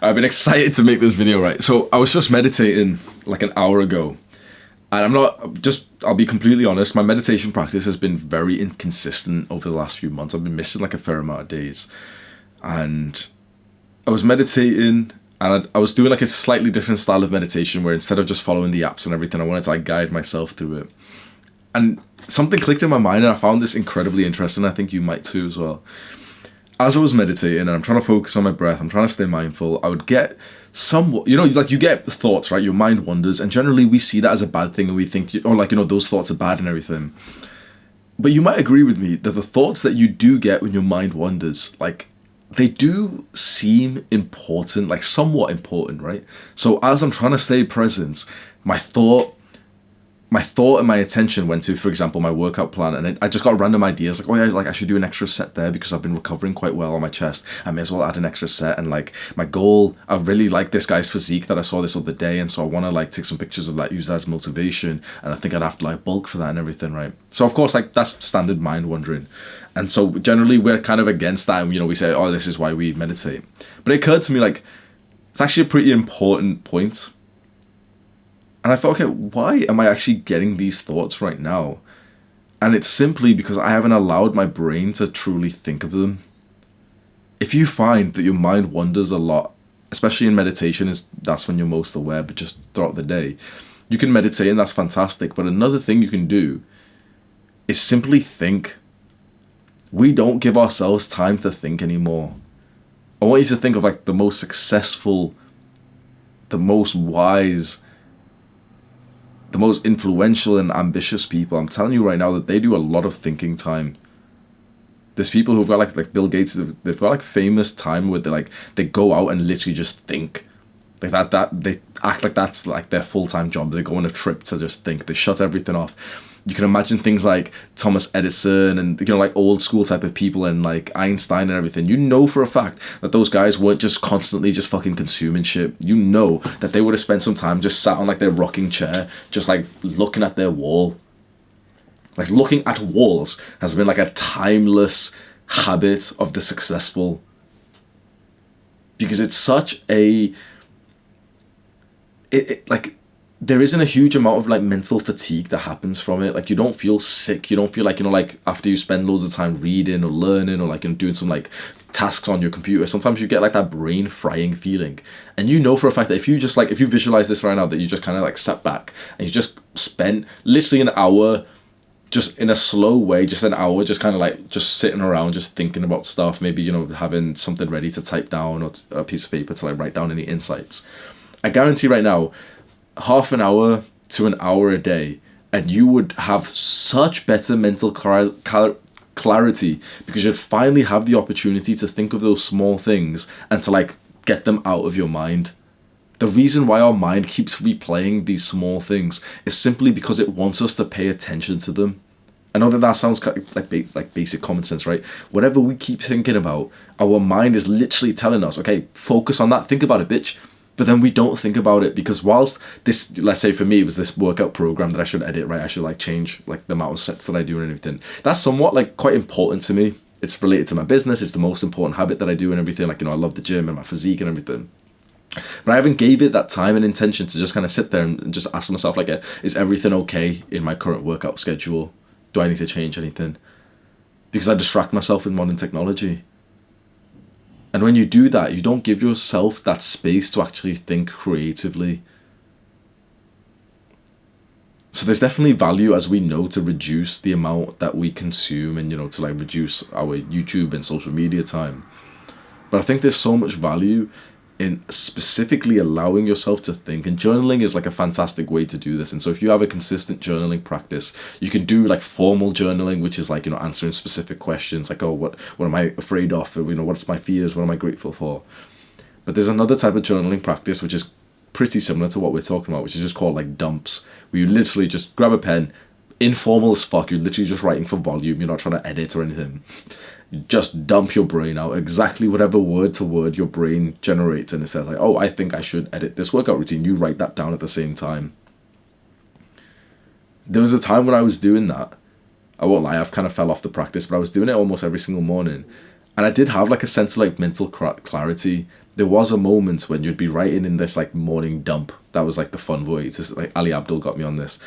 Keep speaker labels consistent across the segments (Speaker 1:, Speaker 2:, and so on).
Speaker 1: I've been excited to make this video, right? So I was just meditating like an hour ago. And I'll be completely honest, my meditation practice has been very inconsistent over the last few months. I've been missing like a fair amount of days. And I was meditating and I was doing like a slightly different style of meditation where instead of just following the apps and everything, I wanted to like guide myself through it. And something clicked in my mind and I found this incredibly interesting. I think you might too as well. As I was meditating and I'm trying to focus on my breath, I'm trying to stay mindful, I would get somewhat, like you get thoughts, right? Your mind wanders, and generally we see that as a bad thing and we think, those thoughts are bad and everything. But you might agree with me that the thoughts that you do get when your mind wanders, like, they do seem important, like somewhat important, right? So as I'm trying to stay present, my thought and my attention went to, for example, my workout plan, and I just got random ideas like, oh yeah, like I should do an extra set there because I've been recovering quite well on my chest. I may as well add an extra set. And like my goal, I really like this guy's physique that I saw this other day, and so I want to like take some pictures of that, use that as motivation, and I think I'd have to like bulk for that and everything, right? So of course, like that's standard mind wandering, and so generally we're kind of against that, and we say, oh, this is why we meditate. But it occurred to me like it's actually a pretty important point. And I thought, okay, why am I actually getting these thoughts right now? And it's simply because I haven't allowed my brain to truly think of them. If you find that your mind wanders a lot, especially in meditation, that's when you're most aware, but just throughout the day, you can meditate and that's fantastic. But another thing you can do is simply think. We don't give ourselves time to think anymore. I want you to think of like the most successful, the most wise, the most influential and ambitious people. I'm telling you right now that they do a lot of thinking time. There's people who've got like Bill Gates, they've got like famous time where they go out and literally just think. Like that they act like that's like their full-time job. They go on a trip to just think. They shut everything off. You can imagine things like Thomas Edison and like old school type of people and like Einstein and everything. You know for a fact that those guys weren't just constantly just fucking consuming shit. You know that they would have spent some time just sat on like their rocking chair, just like looking at their wall. Like looking at walls has been like a timeless habit of the successful. Because it's such a like there isn't a huge amount of like mental fatigue that happens from it. Like you don't feel sick. You don't feel like, like after you spend loads of time reading or learning or like doing some like tasks on your computer, sometimes you get like that brain frying feeling. And you know for a fact that if you visualize this right now, that you just kind of like sat back and you just spent literally an hour just in a slow way, just an hour, just kind of like just sitting around, just thinking about stuff, maybe, having something ready to type down or a piece of paper to like write down any insights. I guarantee right now, half an hour to an hour a day, and you would have such better mental clarity because you'd finally have the opportunity to think of those small things and to like get them out of your mind. The reason why our mind keeps replaying these small things is simply because it wants us to pay attention to them. I know that sounds like basic common sense, right? Whatever we keep thinking about, our mind is literally telling us, okay, focus on that, think about it, bitch. But then we don't think about it because whilst this, let's say for me, it was this workout program that I should edit, right? I should like change like the amount of sets that I do and everything. That's somewhat like quite important to me. It's related to my business. It's the most important habit that I do and everything. Like, I love the gym and my physique and everything. But I haven't gave it that time and intention to just kind of sit there and just ask myself like, is everything okay in my current workout schedule? Do I need to change anything? Because I distract myself with modern technology. And when you do that, you don't give yourself that space to actually think creatively. So there's definitely value, as we know, to reduce the amount that we consume and, to like reduce our YouTube and social media time. But I think there's so much value in specifically allowing yourself to think, and journaling is like a fantastic way to do this. And so if you have a consistent journaling practice, you can do like formal journaling, which is like, answering specific questions like, oh, what am I afraid of? Or, what's my fears? What am I grateful for? But there's another type of journaling practice which is pretty similar to what we're talking about, which is just called like dumps, where you literally just grab a pen, informal as fuck, you're literally just writing for volume, you're not trying to edit or anything. Just dump your brain out, exactly whatever word to word your brain generates, and it says like, oh, I think I should edit this workout routine. You write that down at the same time. There was a time when I was doing that. I won't lie, I've kind of fell off the practice, but I was doing it almost every single morning. And I did have like a sense of like mental clarity. There was a moment when you'd be writing in this like morning dump. That was like the fun way. It's like Ali Abdul got me on this.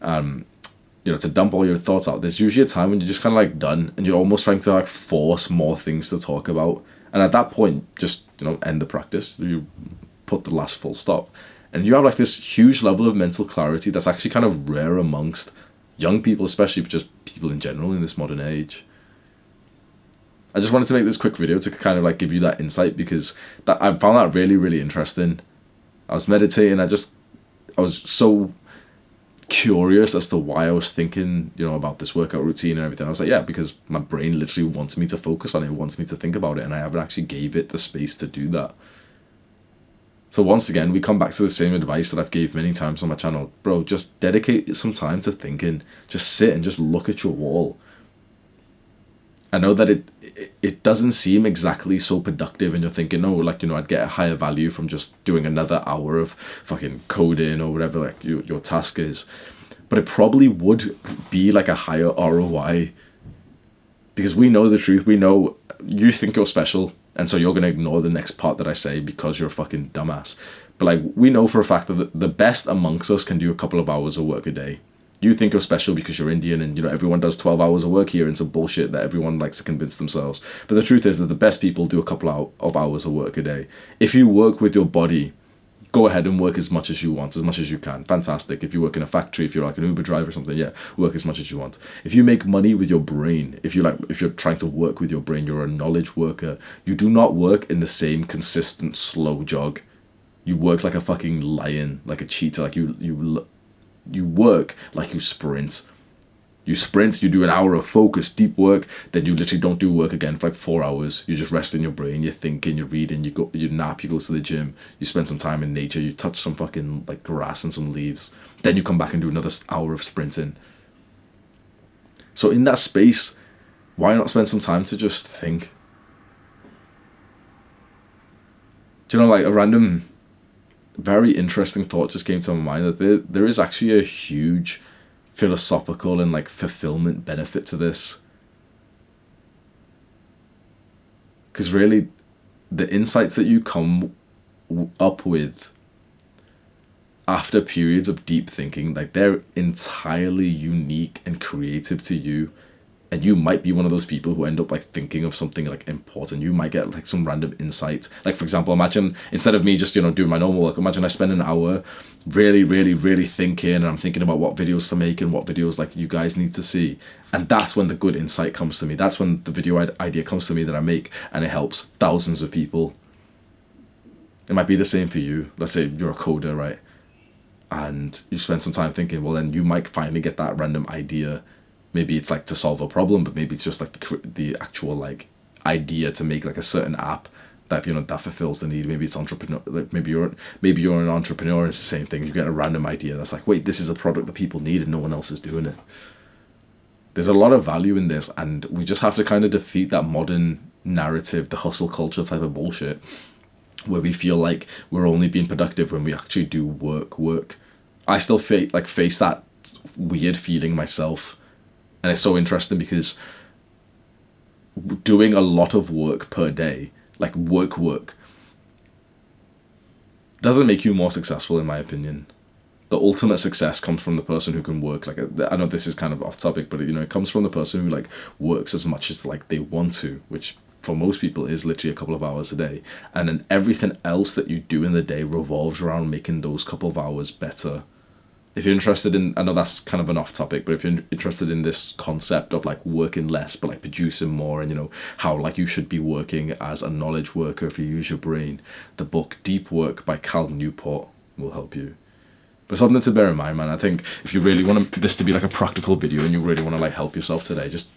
Speaker 1: You know, to dump all your thoughts out. There's usually a time when you're just kind of like done and you're almost trying to like force more things to talk about. And at that point, just, you know, end the practice. You put the last full stop. And you have like this huge level of mental clarity that's actually kind of rare amongst young people, especially just people in general in this modern age. I just wanted to make this quick video to kind of like give you that insight, because that I found that really, really interesting. I was meditating, I was so curious as to why I was thinking, you know, about this workout routine and everything. I was like, yeah, because my brain literally wants me to focus on it, wants me to think about it, and I haven't actually gave it the space to do that. So once again, we come back to the same advice that I've gave many times on my channel. Bro, just dedicate some time to thinking. Just sit and just look at your wall. I know that it doesn't seem exactly so productive, and you're thinking, oh, like, you know, I'd get a higher value from just doing another hour of fucking coding or whatever like your task is. But it probably would be like a higher ROI, because we know the truth. We know you think you're special, and so you're going to ignore the next part that I say because you're a fucking dumbass. But like, we know for a fact that the best amongst us can do a couple of hours of work a day. You think you're special because you're Indian and, you know, everyone does 12 hours of work here and some bullshit that everyone likes to convince themselves. But the truth is that the best people do a couple of hours of work a day. If you work with your body, go ahead and work as much as you want, as much as you can. Fantastic. If you work in a factory, if you're like an Uber driver or something, yeah, work as much as you want. If you make money with your brain, if you're trying to work with your brain, you're a knowledge worker. You do not work in the same consistent slow jog. You work like a fucking lion, like a cheetah, like you work like you sprint. You sprint, you do an hour of focused, deep work, then you literally don't do work again for like 4 hours. You just rest in your brain, you're thinking, you're reading, you nap, you go to the gym, you spend some time in nature, you touch some fucking like grass and some leaves. Then you come back and do another hour of sprinting. So in that space, why not spend some time to just think? Do you know, like a random, very interesting thought just came to my mind, that there is actually a huge philosophical and like fulfillment benefit to this. Because really, the insights that you come up with after periods of deep thinking, like, they're entirely unique and creative to you. And you might be one of those people who end up like thinking of something like important. You might get like some random insight. Like, for example, imagine instead of me just, you know, doing my normal work, imagine I spend an hour really thinking, and I'm thinking about what videos to make and what videos like you guys need to see. And that's when the good insight comes to me. That's when the video idea comes to me that I make, and it helps thousands of people. It might be the same for you. Let's say you're a coder, right? And you spend some time thinking, well, then you might finally get that random idea. Maybe it's like to solve a problem, but maybe it's just like the actual like idea to make like a certain app that, you know, that fulfills the need. Maybe it's entrepreneur. Like maybe you're an entrepreneur. And it's the same thing. You get a random idea that's like, wait, this is a product that people need and no one else is doing it. There's a lot of value in this, and we just have to kind of defeat that modern narrative, the hustle culture type of bullshit, where we feel like we're only being productive when we actually do work. I still face that weird feeling myself. And it's so interesting because doing a lot of work per day, like work, doesn't make you more successful, in my opinion. The ultimate success comes from the person who can work. Like, I know this is kind of off topic, but, you know, it comes from the person who like works as much as like they want to, which for most people is literally a couple of hours a day. And then everything else that you do in the day revolves around making those couple of hours better. If you're interested in, I know that's kind of an off topic, but if you're interested in this concept of like working less but like producing more, and, you know, how like you should be working as a knowledge worker if you use your brain, the book Deep Work by Cal Newport will help you. But something to bear in mind, man. I think if you really want this to be like a practical video and you really want to like help yourself today, just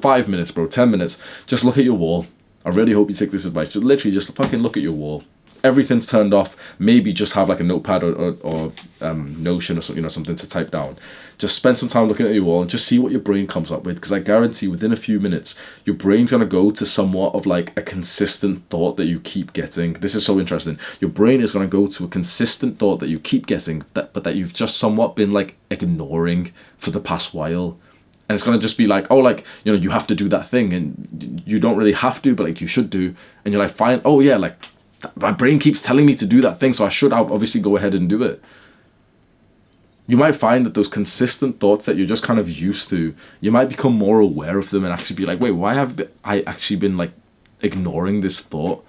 Speaker 1: 5 minutes, bro, 10 minutes, just look at your wall. I really hope you take this advice. Just literally just fucking look at your wall. Everything's turned off. Maybe just have like a notepad or Notion or something, you know, something to type down. Just spend some time looking at your wall and just see what your brain comes up with, because I guarantee within a few minutes your brain's going to go to somewhat of like a consistent thought that you keep getting. This is so interesting. Your brain is going to go to a consistent thought that you keep getting, but that you've just somewhat been like ignoring for the past while. And it's going to just be like, oh, like, you know, you have to do that thing, and you don't really have to, but like you should do. And you're like, fine, oh yeah, like my brain keeps telling me to do that thing, so I should obviously go ahead and do it. You might find that those consistent thoughts that you're just kind of used to, you might become more aware of them and actually be like, wait, why have I actually been like ignoring this thought?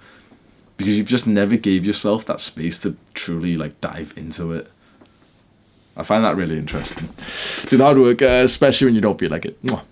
Speaker 1: Because you've just never gave yourself that space to truly like dive into it. I find that really interesting. Do the hard work, especially when you don't feel like it. Mwah.